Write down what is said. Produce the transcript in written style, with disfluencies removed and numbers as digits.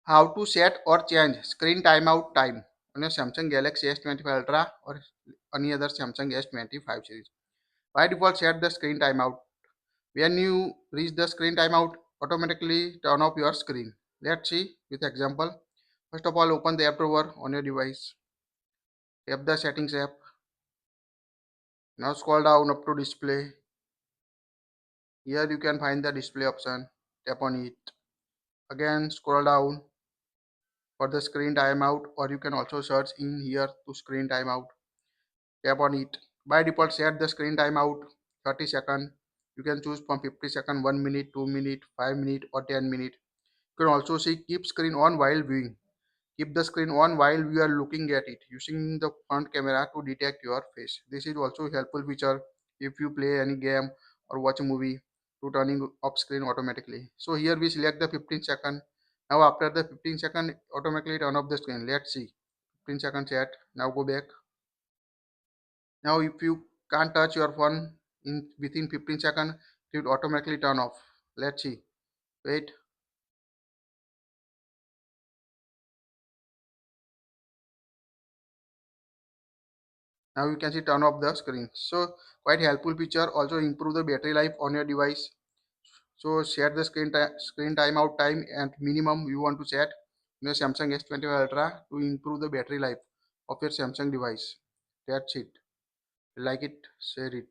How to set or change screen timeout time on your Samsung Galaxy S25 Ultra or any other Samsung S25 series. By default, set the screen timeout. When you reach the screen timeout, automatically turn off your screen. Let's see with example. First of all, open the app drawer on your device. Tap the settings app. Now scroll down up to display. Here you can find the display option. Tap on it. Again, scroll down for the screen timeout, or you can also search in here to screen timeout. Tap on it. By default, set the screen timeout 30 seconds. You can choose from 50 seconds, 1 minute, 2 minute, 5 minute or 10 minute. You can also see keep screen on while viewing. Keep the screen on while you are looking at it using the front camera to detect your face. This is also a helpful feature if you play any game or watch a movie to turning off screen automatically. So here we select the 15 second. Now after the 15 second automatically turn off the screen. Let's see. 15 seconds set. Now go back. Now if you can't touch your phone in within 15 seconds, it will automatically turn off. Let's see. Wait. Now you can see turn off the screen. So quite helpful feature. Also improve the battery life on your device. So set the screen timeout time and minimum you want to set in your Samsung S25 Ultra to improve the battery life of your Samsung device. That's it. Like it, share it.